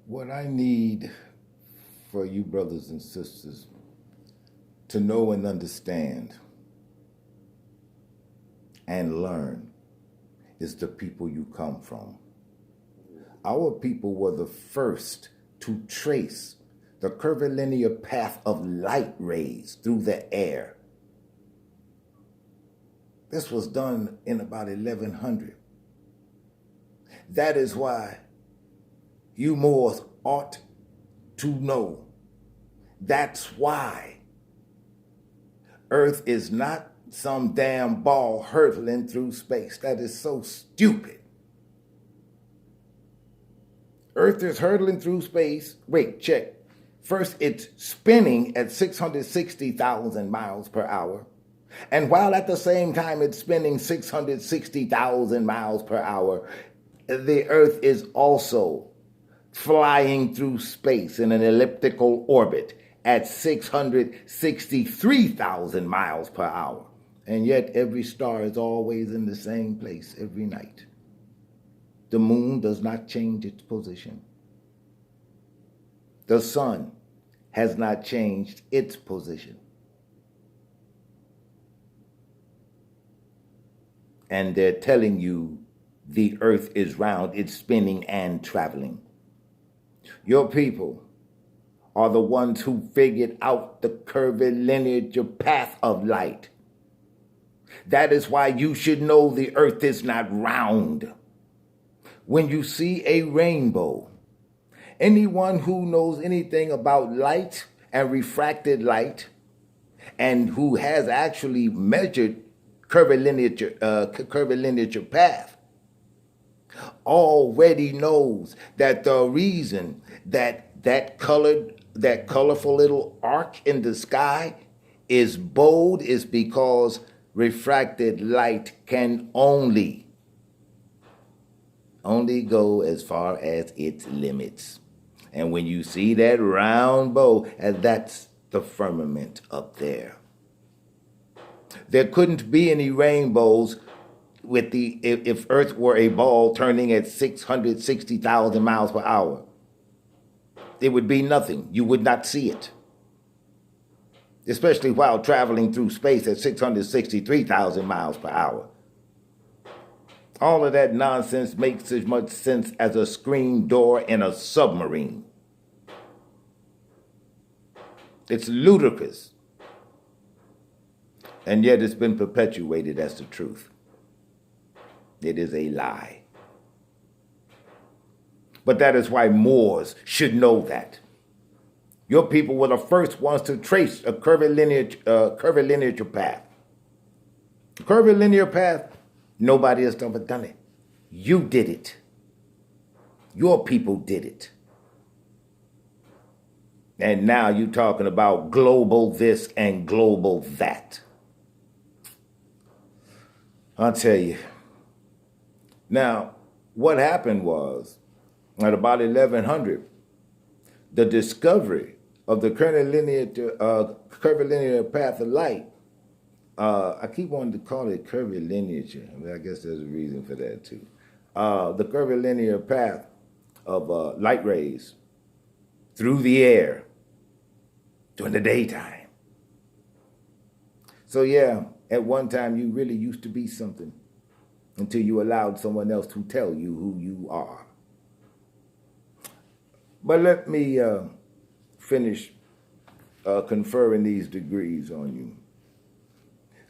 What I need for you brothers and sisters to know and understand and learn is the people you come from. Our people were the first to trace the curvilinear path of light rays through the air. This was done in about 1100. That is why you Moors ought to know. That's why Earth is not some damn ball hurtling through space. That is so stupid. Earth is hurtling through space. Wait, check. First, it's spinning at 660,000 miles per hour. And while at the same time it's spinning 660,000 miles per hour, the Earth is also flying through space in an elliptical orbit at 663,000 miles per hour. And yet every star is always in the same place every night. The moon does not change its position. The sun has not changed its position. And they're telling you the earth is round, it's spinning and traveling. Your people are the ones who figured out the curvilinear path of light. That is why you should know the earth is not round. When you see a rainbow, anyone who knows anything about light and refracted light and who has actually measured curvilinear path already knows that the reason that colorful little arc in the sky is bold is because refracted light can only go as far as its limits. And when you see that round bow, and that's the firmament up there. There couldn't be any rainbows if Earth were a ball turning at 660,000 miles per hour. It would be nothing. You would not see it. Especially while traveling through space at 663,000 miles per hour. All of that nonsense makes as much sense as a screen door in a submarine. It's ludicrous. And yet it's been perpetuated as the truth. It is a lie. But that is why Moors should know that. Your people were the first ones to trace a curvilinear path. A curvilinear path, nobody has ever done it. You did it. Your people did it. And now you're talking about global this and global that. I'll tell you. Now, what happened was, at about 1100, the discovery of the curvilinear path of light, I keep wanting to call it curvilinear, but I guess there's a reason for that too. The curvilinear path of light rays through the air during the daytime. So yeah, at one time you really used to be something until you allowed someone else to tell you who you are. But let me finish conferring these degrees on you.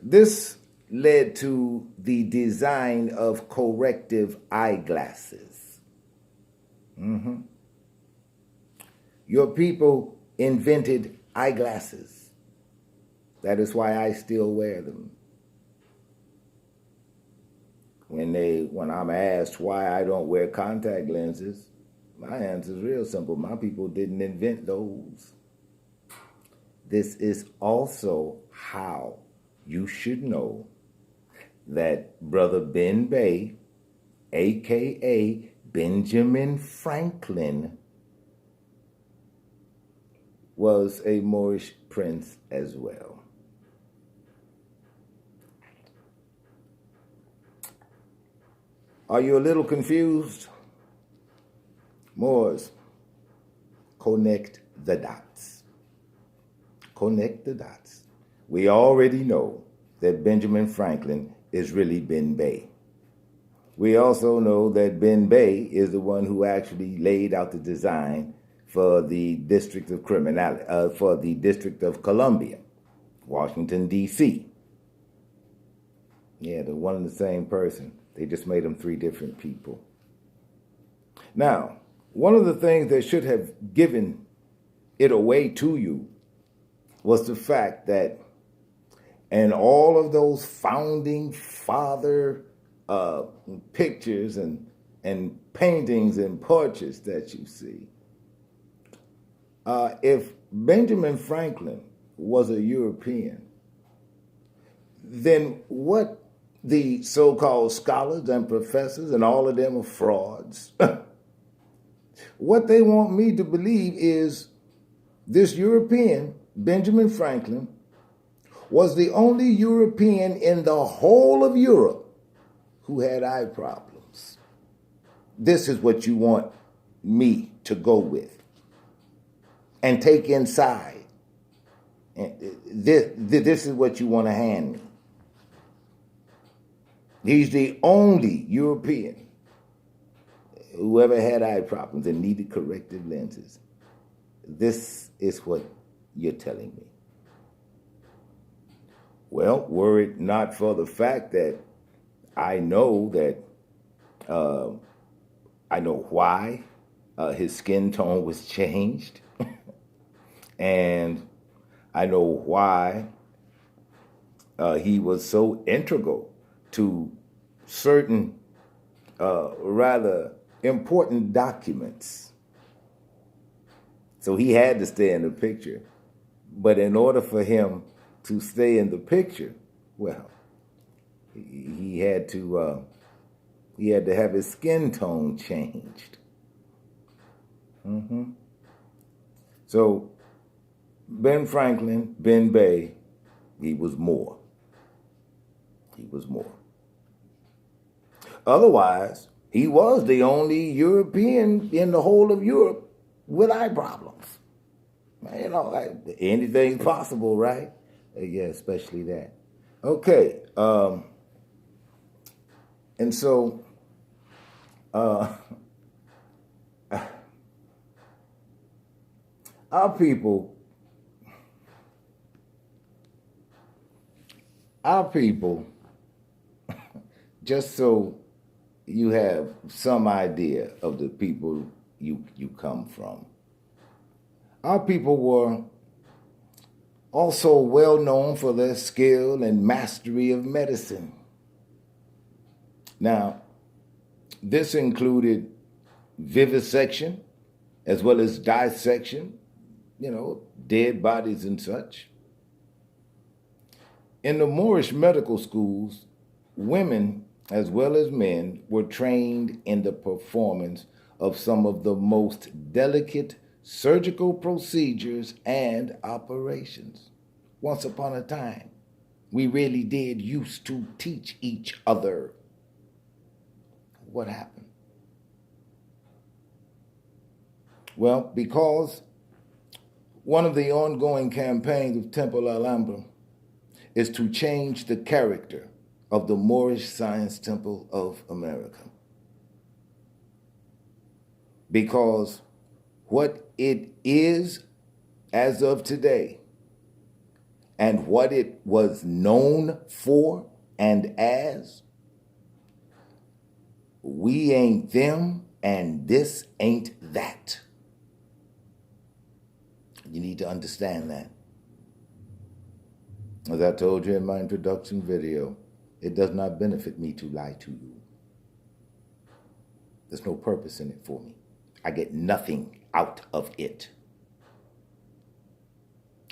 This led to the design of corrective eyeglasses. Your people invented eyeglasses. That is why I still wear them. When I'm asked why I don't wear contact lenses, my answer is real simple. My people didn't invent those. This is also how you should know that Brother Ben Bey, a.k.a. Benjamin Franklin, was a Moorish prince as well. Are you a little confused? Moors, connect the dots. Connect the dots. We already know that Benjamin Franklin is really Ben Bay. We also know that Ben Bay is the one who actually laid out the design for the District of for the District of Columbia, Washington, D.C. Yeah, they're one and the same person. They just made them three different people. Now, one of the things that should have given it away to you was the fact that in all of those founding father pictures and paintings and portraits that you see, if Benjamin Franklin was a European, then what the so-called scholars and professors and all of them are frauds. What they want me to believe is this European, Benjamin Franklin, was the only European in the whole of Europe who had eye problems. This is what you want me to go with and take inside. And this is what you want to hand me. He's the only European who ever had eye problems and needed corrective lenses. This is what you're telling me. Well, were it not for the fact that I know why his skin tone was changed, and I know why he was so integral to certain rather important documents. So he had to stay in the picture. But in order for him to stay in the picture, well, he had to have his skin tone changed. So Ben Franklin, Ben Bay, he was more. He was more. Otherwise, he was the only European in the whole of Europe with eye problems. You know, anything's possible, right? Yeah, especially that. Okay. And so, our people, just so you have some idea of the people you come from, our people were also well known for their skill and mastery of medicine. Now, this included vivisection as well as dissection, dead bodies and such. In the Moorish medical schools, women as well as men were trained in the performance of some of the most delicate surgical procedures and operations. Once upon a time, we really did used to teach each other. What happened? Well, because one of the ongoing campaigns of Temple Alhambra is to change the character of the Moorish Science Temple of America. Because what it is as of today and what it was known for and as, we ain't them and this ain't that. You need to understand that. As I told you in my introduction video, it does not benefit me to lie to you. There's no purpose in it for me. I get nothing out of it.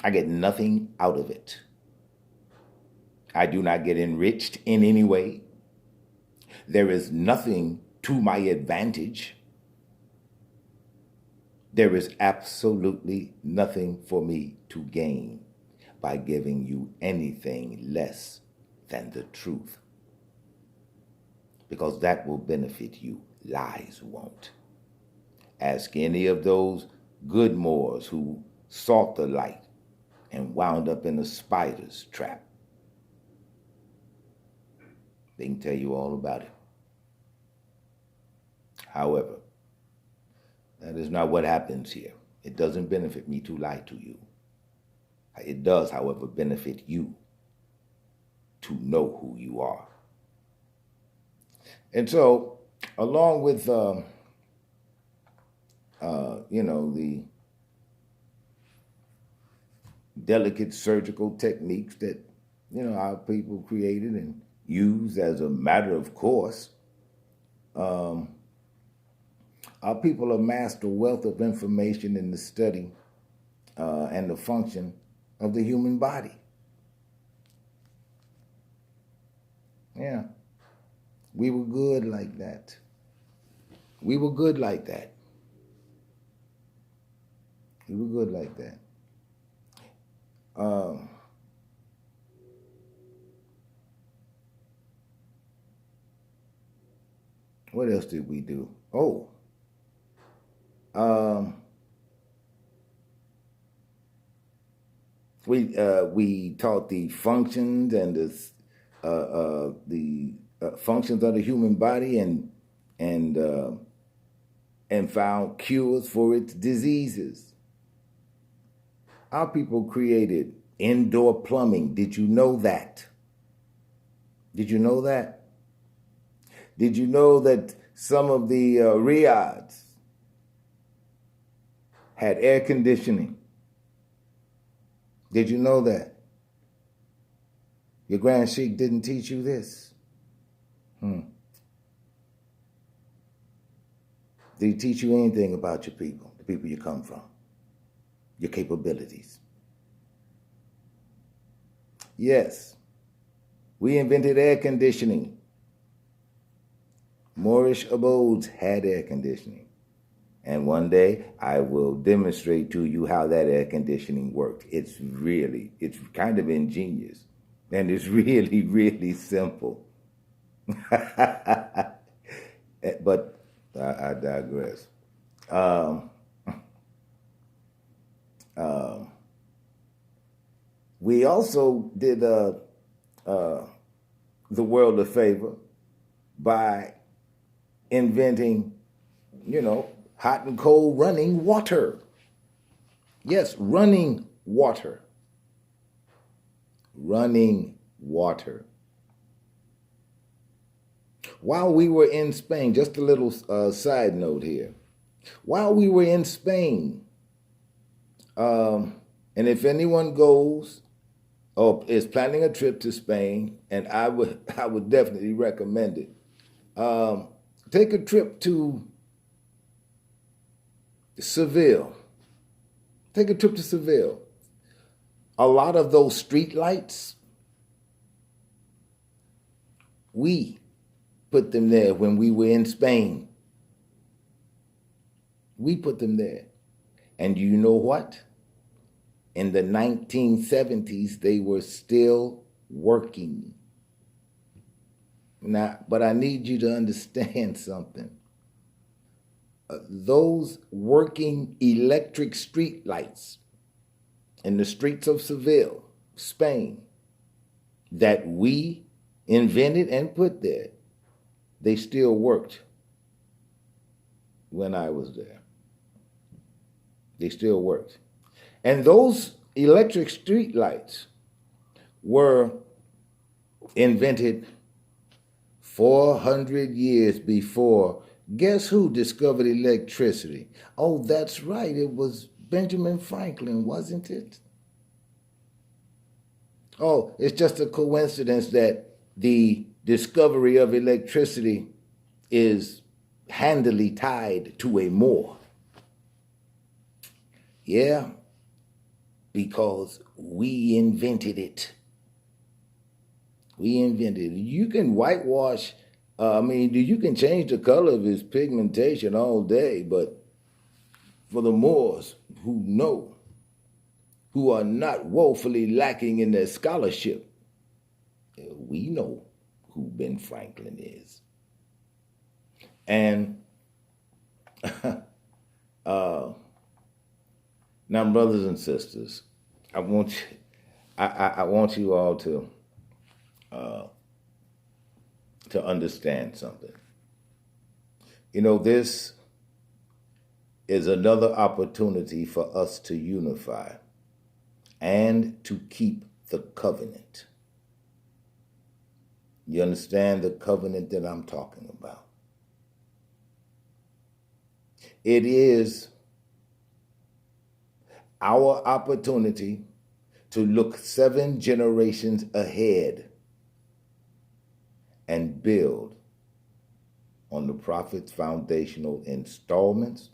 I get nothing out of it. I do not get enriched in any way. There is nothing to my advantage. There is absolutely nothing for me to gain by giving you anything less than the truth. Because that will benefit you. Lies won't. Ask any of those good Moors who sought the light and wound up in a spider's trap. They can tell you all about it. However, that is not what happens here. It doesn't benefit me to lie to you. It does, however, benefit you to know who you are. And so, along with, the delicate surgical techniques that, our people created and used as a matter of course, our people amassed a wealth of information in the study and the function of the human body. Yeah. We were good like that. We were good like that. We were good like that. What else did we do? Oh. We taught the functions and the functions of the human body and found cures for its diseases. Our people created indoor plumbing. Did you know that? Did you know that? Did you know that some of the riads had air conditioning? Did you know that? Your Grand Sheik didn't teach you this? Did he teach you anything about your people, the people you come from, your capabilities? Yes, we invented air conditioning. Moorish abodes had air conditioning. And one day I will demonstrate to you how that air conditioning worked. It's kind of ingenious. And it's really, really simple. But I digress. We also did the world a favor by inventing, hot and cold running water. Yes, running water. Running water. While we were in Spain, just a little side note here. While we were in Spain, and if anyone goes or is planning a trip to Spain, and I would definitely recommend it, take a trip to Seville. Take a trip to Seville. A lot of those street lights, we put them there when we were in Spain. We put them there. And you know what? In the 1970s, they were still working. Now, but I need you to understand something. Those working electric street lights in the streets of Seville, Spain, that we invented and put there, they still worked when I was there. They still worked. And those electric street lights were invented 400 years before. Guess who discovered electricity? Oh, that's right. It was Benjamin Franklin, wasn't it? Oh, it's just a coincidence that the discovery of electricity is handily tied to a Moor. Yeah, because we invented it. We invented it. You can whitewash, you can change the color of his pigmentation all day, but for the Moors who know, who are not woefully lacking in their scholarship, we know who Ben Franklin is. And Now, brothers and sisters, I want you, I want you all to understand something. You know, this is another opportunity for us to unify and to keep the covenant. You understand the covenant that I'm talking about? It is our opportunity to look 7 generations ahead and build on the prophet's foundational installments,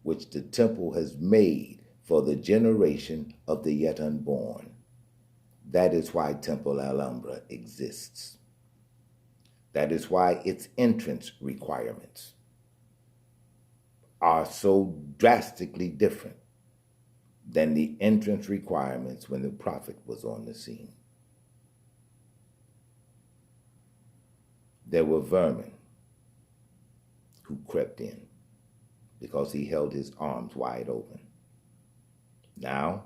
which the temple has made for the generation of the yet unborn. That is why Temple Alhambra exists. That is why its entrance requirements are so drastically different than the entrance requirements when the prophet was on the scene. There were vermin who crept in because he held his arms wide open. Now,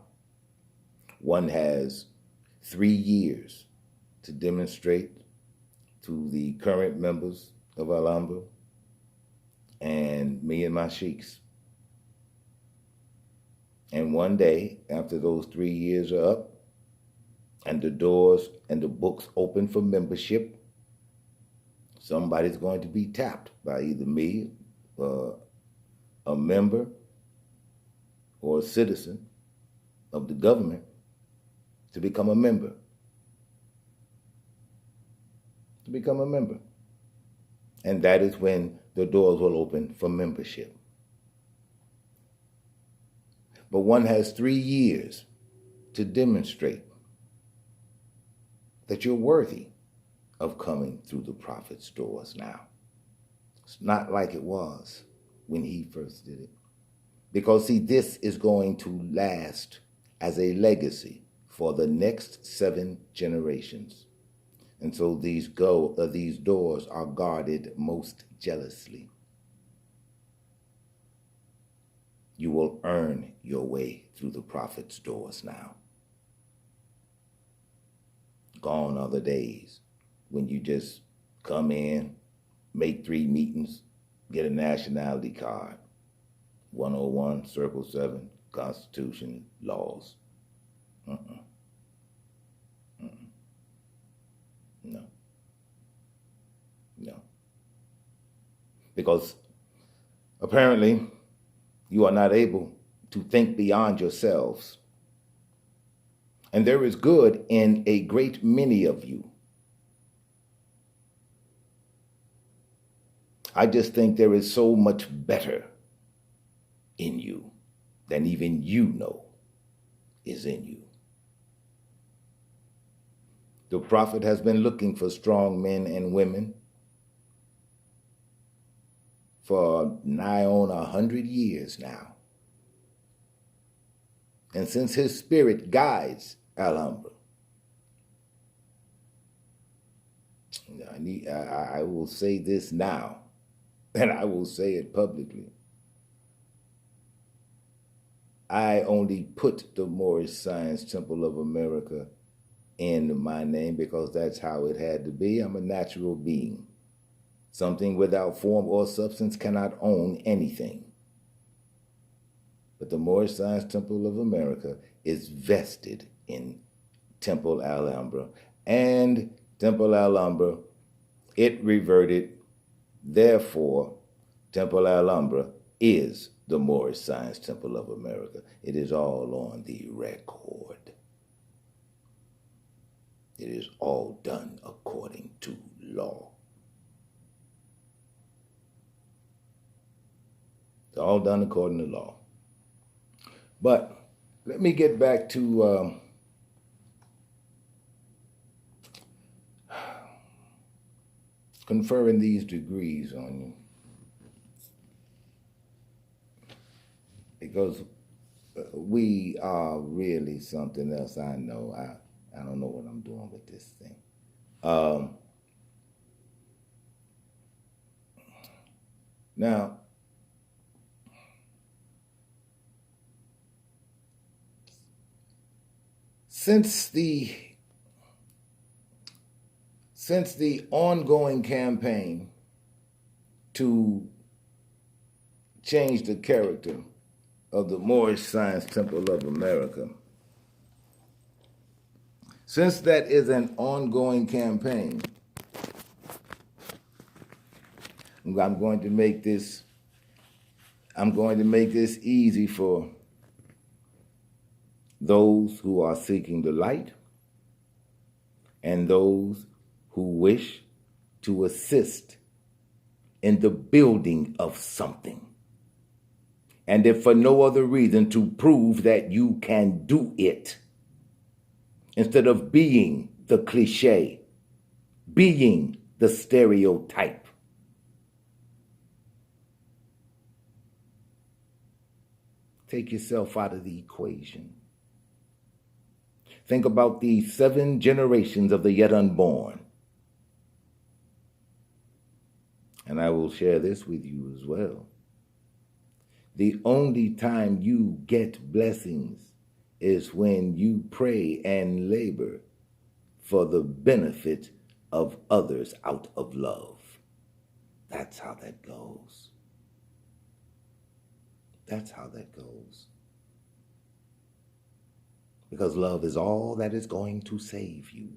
one has 3 years to demonstrate to the current members of Alhambra and me and my sheiks. And one day, after those 3 years are up, and the doors and the books open for membership, somebody's going to be tapped by either me, a member, or a citizen of the government to become a member. To become a member. And that is when the doors will open for membership. But one has 3 years to demonstrate that you're worthy of coming through the prophet's doors now. It's not like it was when he first did it. Because, see, this is going to last as a legacy for the next 7 generations. And so these doors are guarded most jealously. You will earn your way through the prophet's doors now. Gone are the days when you just come in, make 3 meetings, get a nationality card. 101, Circle 7, Constitution, laws. No. No. Because apparently you are not able to think beyond yourselves. And there is good in a great many of you. I just think there is so much better in you than even you know is in you. The prophet has been looking for strong men and women for nigh on 100 years now. And since his spirit guides Alhambra, I will say this now, and I will say it publicly. I only put the Moorish Science Temple of America in my name because that's how it had to be. I'm a natural being. Something without form or substance cannot own anything. But the Moorish Science Temple of America is vested in Temple Alhambra. And Temple Alhambra, it reverted. Therefore, Temple Alhambra is the Moorish Science Temple of America. It is all on the record. It is all done according to law. It's all done according to law. But let me get back to conferring these degrees on you. Because we are really something else. I know. I don't know what I'm doing with this thing. Now, Since the ongoing campaign to change the character of the Moorish Science Temple of America, since that is an ongoing campaign, I'm going to make this easy for those who are seeking the light and those who wish to assist in the building of something. And if for no other reason, to prove that you can do it, instead of being the cliche, being the stereotype. Take yourself out of the equation. Think about the 7 generations of the yet unborn. And I will share this with you as well. The only time you get blessings is when you pray and labor for the benefit of others out of love. That's how that goes. That's how that goes. Because love is all that is going to save you.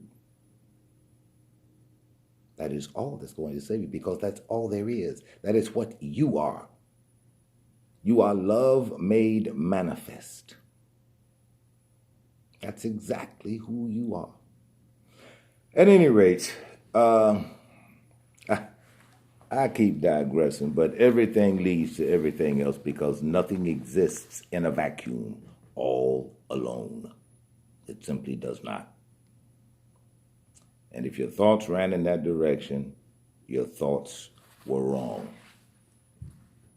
That is all that's going to save you, because that's all there is. That is what you are. You are love made manifest. That's exactly who you are. At any rate, I keep digressing, but everything leads to everything else, because nothing exists in a vacuum all alone. It simply does not. And if your thoughts ran in that direction, your thoughts were wrong.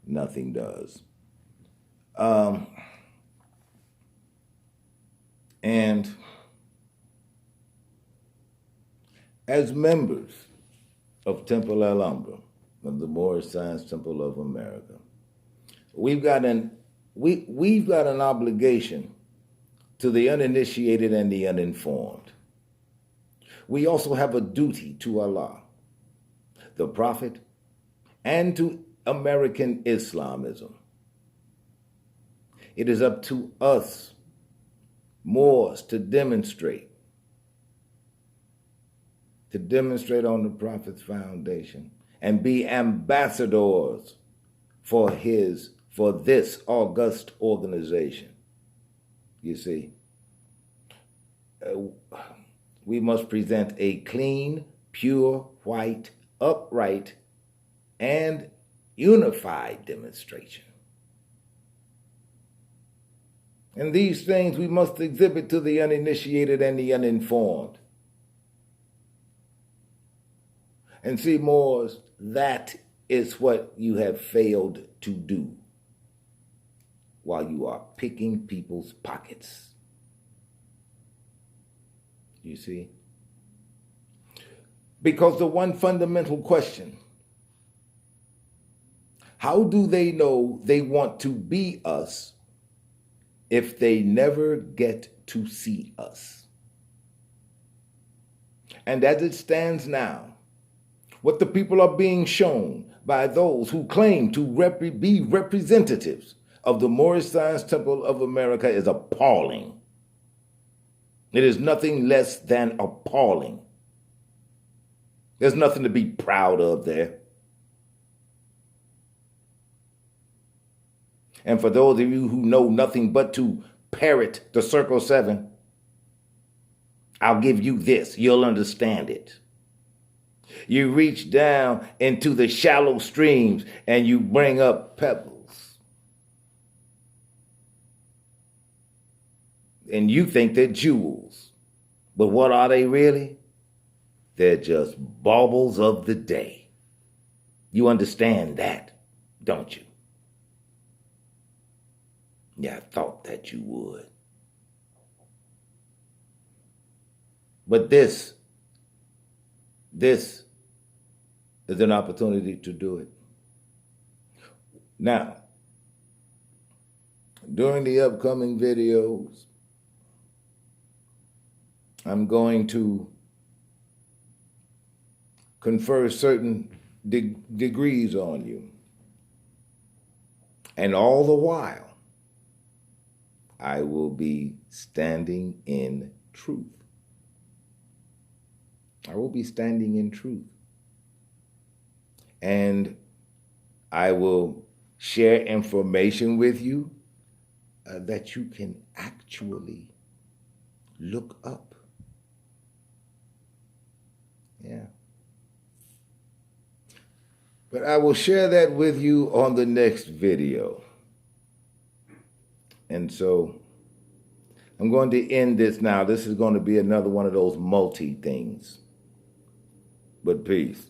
Nothing does. And as members of Temple Alhambra, of the Moorish Science Temple of America, we've got an obligation to the uninitiated and the uninformed. We also have a duty to Allah, the Prophet, and to American Islamism. It is up to us, Moors, to demonstrate on the Prophet's foundation and be ambassadors for this august organization. You see, we must present a clean, pure, white, upright, and unified demonstration. And these things we must exhibit to the uninitiated and the uninformed. And see, Moors, that is what you have failed to do while you are picking people's pockets. You see? Because the one fundamental question, how do they know they want to be us if they never get to see us? And as it stands now, what the people are being shown by those who claim to be representatives of the Moorish Science Temple of America is appalling. It is nothing less than appalling. There's nothing to be proud of there. And for those of you who know nothing but to parrot the Circle 7, I'll give you this. You'll understand it. You reach down into the shallow streams and you bring up pebbles. And you think they're jewels. But what are they really? They're just baubles of the day. You understand that, don't you? Yeah, I thought that you would. But this is an opportunity to do it. Now, during the upcoming videos, I'm going to confer certain degrees on you. And all the while, I will be standing in truth. I will be standing in truth. And I will share information with you that you can actually look up. Yeah. But I will share that with you on the next video. And so I'm going to end this now. This is going to be another one of those multi things. But peace.